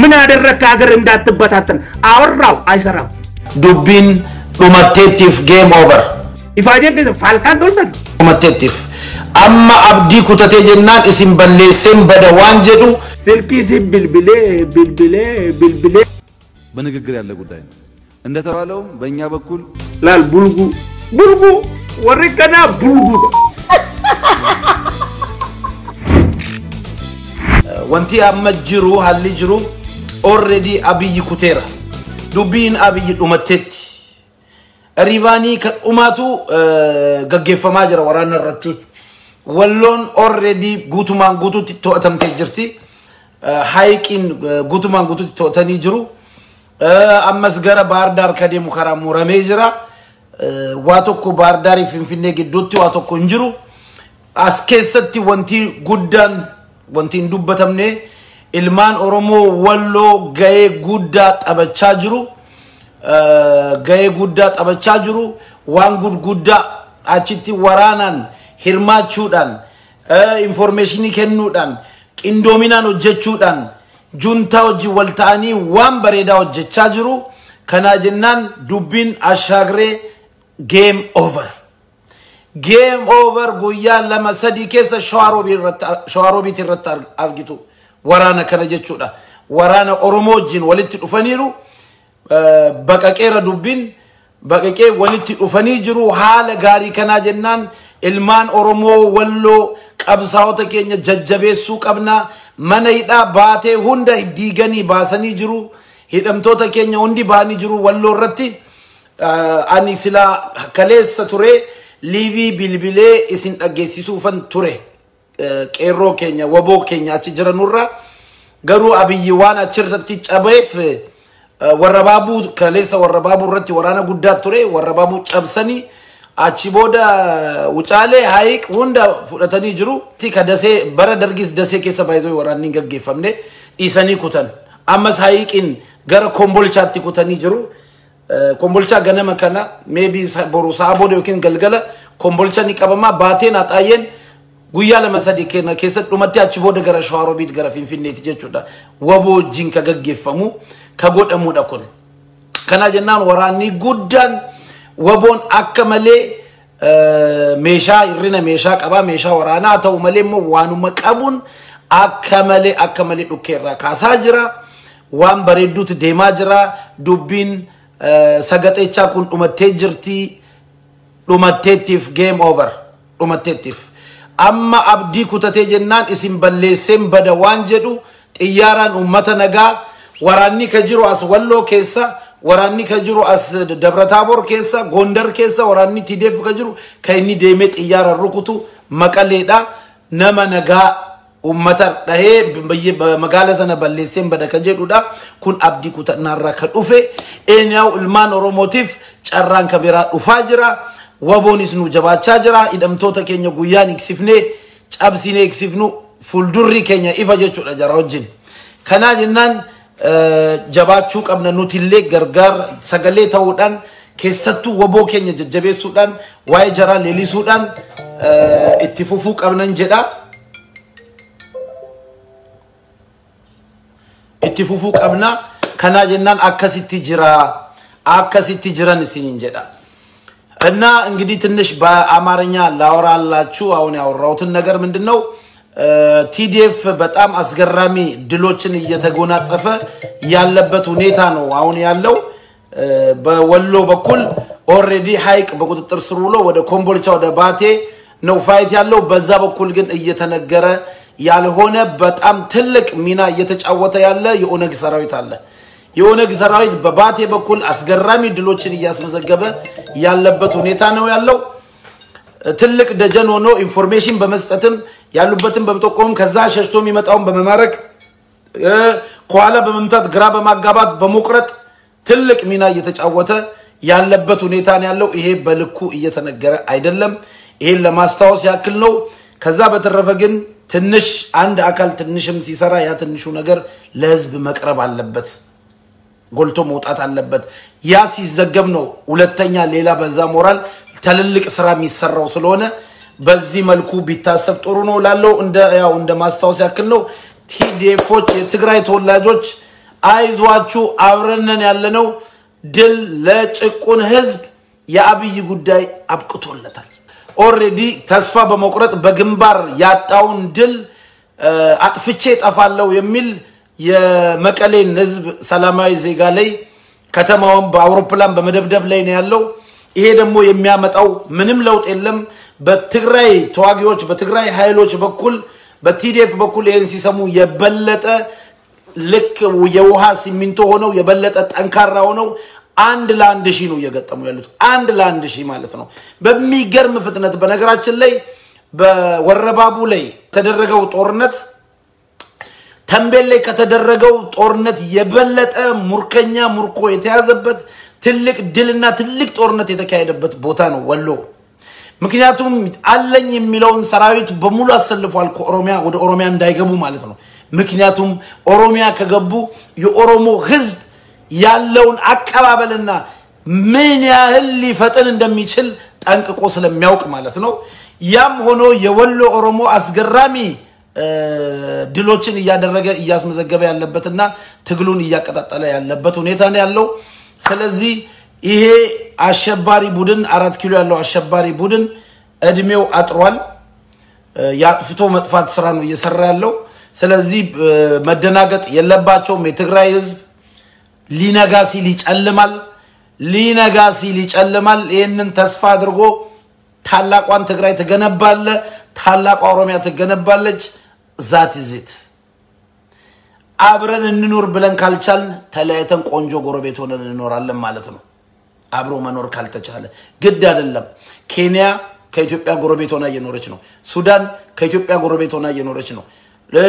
ምን አደረክ ሀገር እንዳትበታተን አወራው አይሰራም dubin dhumateetif game over ifaadeen falkan dolman dhumateetif amma abdii kutatee jennaan isin balleesseen bada waan jedhu silkii si bilbilee በንግግር ያለ ጉዳይ ነው እንደተባለው በእኛ በኩል ላል ቡልጉ ወርቀና ቡልጉ wanti amma jiru halli jiru already abiyyi kuteera dubbiin abiyyi dhumateetti rivaanii kan dhumatu gaggeeffamaa jira waraana irratti walloon already guutumaan guututti to'atamtee jirti haayiqiin guutumaan guututti to'atanii jiru ammas gara baardaar kadeemu karaa muramee jira waa tokko baardaarii finfinnee gidduutti waa tokko hin jiru as keessatti wanti guddaan wanti dubbatamne ilmaan oromoo walloo ga'ee guddaa taphachaa jiru waan gurguddaa achitti waraanaan hirmaachuudhaan informationii kennuudhaan qindoominaan hojjechuudhaan juntaa hojii wal ta'anii waan bareedaa hojjechaa jiru kana jennaan dubbiin ashaagree game over guyyaa lama sadii keessa shawaroobiit irratti argitu waraana kana jechuudha waraana oromoo wajjin walitti dhufaniiru baqaqeera dubbiin baqaqee walitti dhufanii jiru haala gaarii kana jennaan ilmaan oromoo walloo qabsaa'ota keenya jajjabeessuu qabna mana hidhaa baatee hunda diiganii baasanii jiru hidhamtoota keenya hundi baanii jiru walloo irratti ani sila kaleessa ture liivii bilbilee isin dhaggeessisuufan ture qeerroo keenya waboo keenya achi jiranurra garuu abiyyi waan achirratti cabeef warrabaabuu kaleessa warrabaabuu irratti waraana guddaa ture warrabaabuu cabsanii achi booda wucaalee haayiq hunda fudhatanii jiru tika dasee bara dargis dasee keessa baay'ee waraanni gaggeeffamne dhiisanii kutan ammas haayiqin gara kombolchaatti kutanii jiru kombolcha ganama kana maybe boru saabode yokin galgala kombolcha ni qabama baateen axaayeen guyyaa lama sadii keessatti dhumatti achi booda gara shawaroobiit gara finfinneeti jechuudha waboo jinka gaggeeffamu ka godhamuudha kun kana jennaan waraanni guddaan waboon akka malee meeshaa irrina meeshaa qaba meeshaa waraanaa ta'u malee immoo waanuma qabuun akka malee dhukkeerraa kaasaa jira waan bareedduutti deemaa jira dubbiin sagateecha kun dhumatee jirti dhumateetiif game over dhumateetiif amma abdii kutatee jennaan isin balleesseen bada waan jedhu xiyyaaraan ummata nagaa waraanni ka jiru as walloo keessa waraanni ka jiru as dabrataabor keessa gondar keessa waraanni tideef ka jiru ka inni deemee xiyyaaraan rukutu maqaleedha nama nagaa ummata dhahee magaala sana balleesseen bada ka jedhudha kun abdii kutannaarraa ka dhufe eenyaw ilmaan oromootiif carraan kabiraa dhufaa jira waboonis nu jabaachaa jira hidhamtoota keenya guyyaan iksifnee cabsinee iksifnu fuuldurri keenya ifa jechuudha jara wajjin kana jennaan jabaachuu qabna nutillee gargaar sagalee ta'uudhaan keessattuu waboo keenya jajjabeessuudhaan waa'ee jaraa leelisuudhaan itti fufuu qabnan jedha itti fufuu qabna kana jennaan akkasitti jiran isiniin jedha እና እንግዲህ ትንሽ በአማርኛ ላወራላችሁ አሁን ያወራሁትን ነገር ምንድነው ቲዲኤፍ በጣም አስገራሚ ድሎችን እየተጎናጸፈ ያለበት ሁኔታ ነው አሁን ያለው በወሎ በኩል ኦሬዲ ሃይቅ በቁጥጥር ስር ውሎ ወደ ኮምቦልቻ ወደ ባቴ ነው ፋይት ያለው በዛ በኩል ግን እየተነገረ ያልሆነ በጣም ትልቅ ሚና እየተጫወተ ያለ የኦነግ ሰራዊት አለ የኦነግ ሰራዊት በባቴ በኩል አስገራሚ ድሎችን እያስመዘገበ ያለበት ሁኔታ ነው ያለው ትልቅ ደጀን ሆኖ ኢንፎርሜሽን በመስጠትም ያሉበትን በመጠቆም ከዛ ሸሽቶ የሚመጣውን በመማረክ ኳላ በመምታት ግራ በማጋባት በመቁረጥ ትልቅ ሚና እየተጫወተ ያለበት ሁኔታ ነው ያለው ይሄ በልኩ እየተነገረ አይደለም ይሄን ለማስተዋወስ ያክል ነው ከዛ በተረፈ ግን ትንሽ አንድ አካል ትንሽም ሲሰራ ያ ትንሹ ነገር ለህዝብ መቅረብ አለበት ጎልቶ መውጣት አለበት ያ ሲዘገብ ነው ሁለተኛ ሌላ በዛ ሞራል ተልልቅ ስራ የሚሰራው ስለሆነ በዚህ መልኩ ቢታሰብ ጥሩ ነው ላለው እንደ ማስተዋወስ ያክል ነው ቲዲኤፎች የትግራይ ተወላጆች አይዟችሁ አብረነን ያለነው ድል ለጭቁን ህዝብ የአብይ ጉዳይ አብቅቶለታል ኦሬዲ ተስፋ በመቁረጥ በግንባር ያጣውን ድል አጥፍቼ ጠፋለው የሚል የመቀሌን ህዝብ ሰላማዊ ዜጋ ላይ ከተማውን በአውሮፕላን በመደብደብ ላይ ነው ያለው ይሄ ደግሞ የሚያመጣው ምንም ለውጥ የለም በትግራይ ተዋጊዎች በትግራይ ኃይሎች በኩል በቲዲኤፍ በኩል ይሄን ሲሰሙ የበለጠ ልክ የውሃ ሲሚንቶ ሆነው የበለጠ ጠንካራ ሆነው አንድ ለአንድ ሺህ ነው እየገጠሙ ያሉት አንድ ለአንድ ሺህ ማለት ነው በሚገርም ፍጥነት በነገራችን ላይ በወረባቡ ላይ ተደረገው ጦርነት ተንቤል ላይ ከተደረገው ጦርነት የበለጠ ሙርከኛ ሙርኮ የተያዘበት ትልቅ ድልና ትልቅ ጦርነት የተካሄደበት ቦታ ነው ወሎ ምክንያቱም አለኝ የሚለውን ሰራዊት በሙሉ አሰልፏል ከኦሮሚያ ወደ ኦሮሚያ እንዳይገቡ ማለት ነው ምክንያቱም ኦሮሚያ ከገቡ የኦሮሞ ህዝብ ያለውን አቀባበልና ምን ያህል ሊፈጥን እንደሚችል ጠንቅቆ ስለሚያውቅ ማለት ነው ያም ሆኖ የወሎ ኦሮሞ አስገራሚ ድሎችን ያደረገ ያስመዘገበ ያለበትና ትግሉን ያቀጣጣለ ያለበት ሁኔታ ነው ያለው ስለዚህ ይሄ አሸባሪ ቡድን 4 ኪሎ ያለው አሸባሪ ቡድን እድሜው አጥሯል ያጥፍቶ መጥፋት ስራ ነው እየሰራ ያለው ስለዚህ መደናገጥ የለባቸውም የትግራይ ህዝብ ሊነጋሲ ሊጨልማል ይሄንን ተስፋ አድርጎ ታላቋን ትግራይ ተገነባለ ታላቋ ኦሮሚያ ተገነባለች ዛት ይዘት አብረን እንኖር ብለን ካልቻልን ተለያይተን ቆንጆ ጎረቤት ሆነን እንኖራለን ማለት ነው አብሮ መኖር ካልተቻለ ግድ አይደለም ኬንያ ከኢትዮጵያ ጎረቤት ሆና እየኖረች ነው ሱዳን ከኢትዮጵያ ጎረቤት ሆና እየኖረች ነው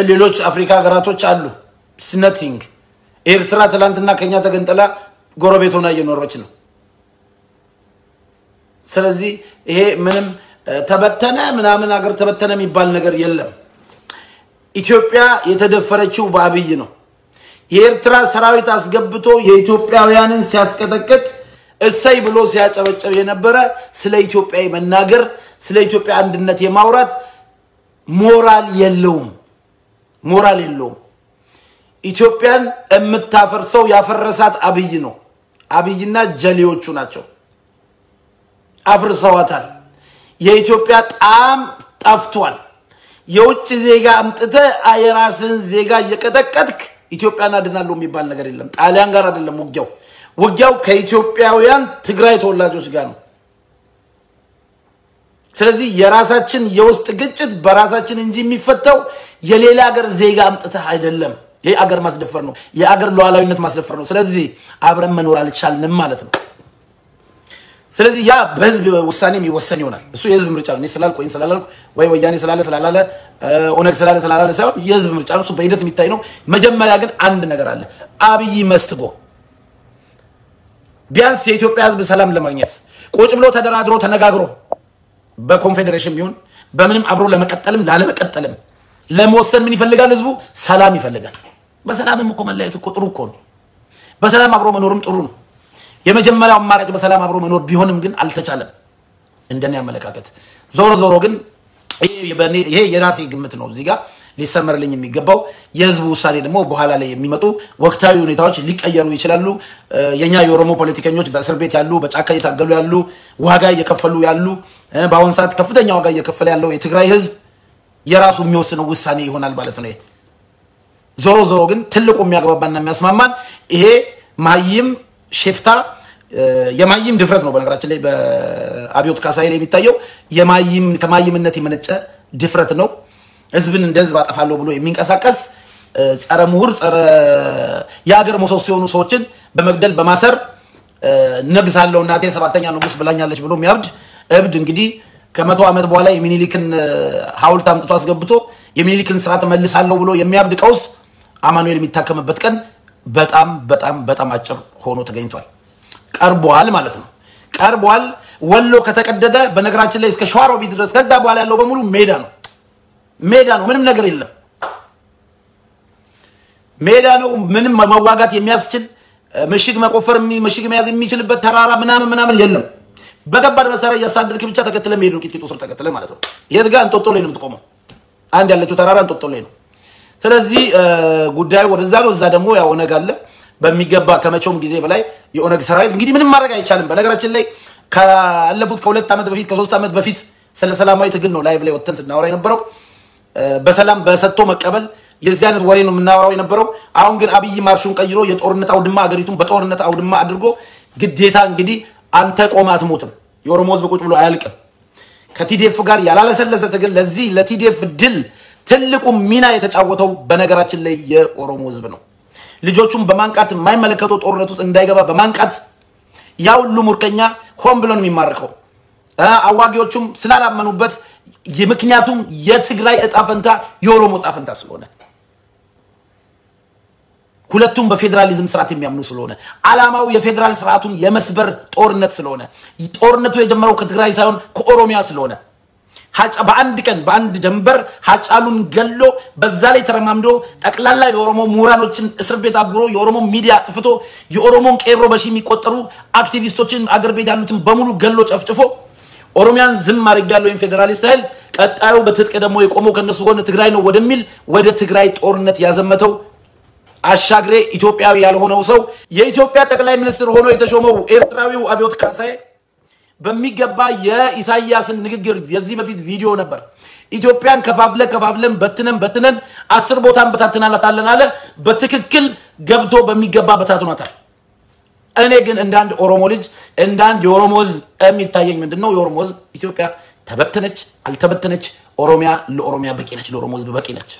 ሌሎች አፍሪካ ሀገራቶች አሉ ስነቲንግ ኤርትራ ትላንትና ከኛ ተገንጠላ ጎረቤት ሆና እየኖረች ነው ስለዚህ ይሄ ምንም ተበተነ ምናምን ሀገር ተበተነ የሚባል ነገር የለም ኢትዮጵያ የተደፈረችው በአብይ ነው የኤርትራ ሰራዊት አስገብቶ የኢትዮጵያውያንን ሲያስቀጠቅጥ እሰይ ብሎ ሲያጨበጨብ የነበረ ስለ ኢትዮጵያ መናገር ስለ ኢትዮጵያ አንድነት የማውራት ሞራል የለውም ኢትዮጵያን እምታፈርሰው ያፈረሳት አብይ ነው አብይና ጀሌዎቹ ናቸው አፍርሰዋታል የኢትዮጵያ ጣም ጠፍቷል የውጭ ዜጋ አምጥተ አየራስን ዜጋ እየቀጠቀጥክ ኢትዮጵያን አድናለሁ የሚባል ነገር የለም ጣሊያን ጋር አይደለም ውጊያው ከኢትዮጵያውያን ትግራይ ተወላጆች ጋር ነው ስለዚህ የራሳችን የውስጥ ግጭት በራሳችን እንጂ የሚፈታው የሌላ ሀገር ዜጋ አምጥተ አይደለም ይሄ ሀገር ማስደፈር ነው የሀገር ሉዓላዊነት ማስደፈር ነው ስለዚህ አብረን መኖር አልቻልንም ማለት ነው ስለዚህ ያ በህዝብ ውሳኔ የሚወሰን ይሆናል እሱ የህዝብ ምርጫ ነው ስላልኩ ወይ ወያኔ ስላለ ኦነግ ስላለ ሳይሆን የህዝብ ምርጫ ነው እሱ በሂደት የሚታይ ነው መጀመሪያ ግን አንድ ነገር አለ አብይ መስትጎ ቢያንስ የኢትዮጵያ ህዝብ ሰላም ለማግኘት ቁጭ ብሎ ተደራድሮ ተነጋግሮ በኮንፌደሬሽን ቢሆን በምንም አብሮ ለመቀጠልም ላለመቀጠልም ለመወሰን ምን ይፈልጋል ህዝቡ ሰላም ይፈልጋል በሰላምም እኮ መለያየት እኮ ጥሩ እኮ ነው በሰላም አብሮ መኖርም ጥሩ ነው የመጀመሪያው አማራጭ በሰላም አብሮ መኖር ቢሆንም ግን አልተቻለም እንደኔ አመለካከት ዞሮ ግን ይሄ የራሴ ግምት ነው እዚህ ጋር ሊሰመርልኝ የሚገባው የህዝቡ ውሳኔ ደግሞ በኋላ ላይ የሚመጡ ወቅታዊ ሁኔታዎች ሊቀየሩ ይችላሉ የኛ የኦሮሞ ፖለቲከኞች በእስር ቤት ያሉ በጫካ እየታገሉ ያሉ ዋጋ እየከፈሉ ያሉ በአሁን ሰዓት ከፍተኛ ዋጋ እየከፈለ ያለው የትግራይ ህዝብ የራሱ የሚወስነው ውሳኔ ይሆናል ማለት ነው ዞሮ ግን ትልቁ የሚያግባባና የሚያስማማን ይሄ ማይም ሽፍታ የማይም ድፍረት ነው በነገራችን ላይ በአብዮት ካሳይ ላይ የሚታየው ከማይምነት የመነጨ ድፍረት ነው ህዝብን እንደህዝብ አጠፋለሁ ብሎ የሚንቀሳቀስ ጸረ ምሁር ጸረ ያገር መሰሶ የሆኑ ሰዎችን በመግደል በማሰር ነግሳለሁ እናቴ ሰባተኛ ንጉስ ብላኛለች ብሎ የሚያብድ እብድ እንግዲህ ከ100 ዓመት በኋላ የሚኒሊክን ሐውልት አምጥቶ አስገብቶ የሚኒሊክን ስርዓት መልሳለሁ ብሎ የሚያብድ ቀውስ አማኑኤል የሚታከምበት ቀን በጣም አጭር ሆኖ ተገኝቷል ቀርቧል ማለት ነው ቀርቧል ወሎ ከተቀደደ በነገራችን ላይ እስከ ሸዋሮቢት ድረስ ከዛ በኋላ ያለው በሙሉ ሜዳ ነው ምንም ነገር የለም ሜዳ ነው ምንም መዋጋት የሚያስችል ምሽግ መቆፈር ምሽግ መያዝ የሚችልበት ተራራ ምናምን የለም በገባር መሳሪያ ያሳድርክ ብቻ ተከተለ ሜዱ ቂጥቂጡ ስር ተከተለ ማለት ነው የት ጋር እንጦጦ ላይ ነው የምትቆመው አንድ ያለችው ተራራ እንጦጦ ላይ ነው ስለዚህ ጉዳዩ ወደዛ ነው እዛ ደግሞ ያው ነገለ በሚገባ ከመቾም ጊዜ በላይ የኦነግ ሰራዊት እንግዲህ ምንም ማድረግ አይቻልም በነገራችን ላይ ካለፉት ከ2 አመት በፊት ከ3 አመት በፊት ስለ ሰላማዊ ትግል ነው ላይቭ ላይ ወጥተን ስናወራ የነበረው በሰላም በሰጥቶ መቀበል የዚህ አይነት ወሬ ነው የምናወራው የነበረው አሁን ግን አብይ ማርሹን ቀይሮ የጦርነት አውድማ አገሪቱን በጦርነት አውድማ አድርጎ ግዴታ እንግዲህ አንተ ቆማት ሞትም የኦሮሞ ህዝብ ቁጭ ብሎ አያልቅም ከቲዲኤፍ ጋር ያላለሰለሰ ትግል ለዚህ ለቲዲኤፍ ድል ትልቁ ሚና የተጫወተው በነገራችን ላይ የኦሮሞ ህዝብ ነው ልጆቹን በማንቃት የማይመለከተው ጦርነት ውስጥ እንዳይገባ በማንቃት ያው ሁሉ ሙርከኛ ሆን ብሎ ነው የሚማርከው አዋጊዎቹም ስላላመኑበት የምክንያቱም የትግራይ እጣ ፈንታ የኦሮሞ እጣ ፈንታ ስለሆነ ሁለቱም በፌደራሊዝም ስርዓት የሚያምኑ ስለሆነ አላማው የፌደራል ስርዓቱን የመስበር ጦርነት ስለሆነ ጦርነቱ የጀመረው ከትግራይ ሳይሆን ከኦሮሚያ ስለሆነ ሀጫ በአንድ ቀን በአንድ ጀንበር ሀጫሉን ገሎ በዛ ላይ ተረማምዶ ጠቅላላ የኦሮሞ ሙራኖችን እስር ቤት አጉሮ የኦሮሞ ሚዲያ አጥፍቶ የኦሮሞን ቄሮ በሺ የሚቆጠሩ አክቲቪስቶችን አገር ቤት ያሉትን በሙሉ ገሎ ጨፍጭፎ ኦሮሚያን ዝም አድርጋለሁ የፌደራሊስት ኃይል ቀጣዩ በትጥቅ ደግሞ የቆመው ከነሱ ጎን ትግራይ ነው ወደሚል ወደ ትግራይ ጦርነት ያዘመተው አሻግሬ ኢትዮጵያዊ ያልሆነው ሰው የኢትዮጵያ ጠቅላይ ሚኒስትር ሆኖ የተሾመው ኤርትራዊው አብዮት ካሳይ በሚገባ የኢሳያስን ንግግር የዚህ በፊት ቪዲዮ ነበር ኢትዮጵያን ከፋፍለን በትነን 10 ቦታን በታተናላታለን አለ በትክክል ገብቶ በሚገባ በታተናታል እኔ ግን እንዳንድ ኦሮሞ ልጅ እንዳንድ የኦሮሞ ህዝብ የሚታየኝ ምንድነው የኦሮሞ ህዝብ ኢትዮጵያ ተበተነች አልተበተነች ኦሮሚያ ለኦሮሚያ በቂ ነች ለኦሮሞ ህዝብ በቂ ነች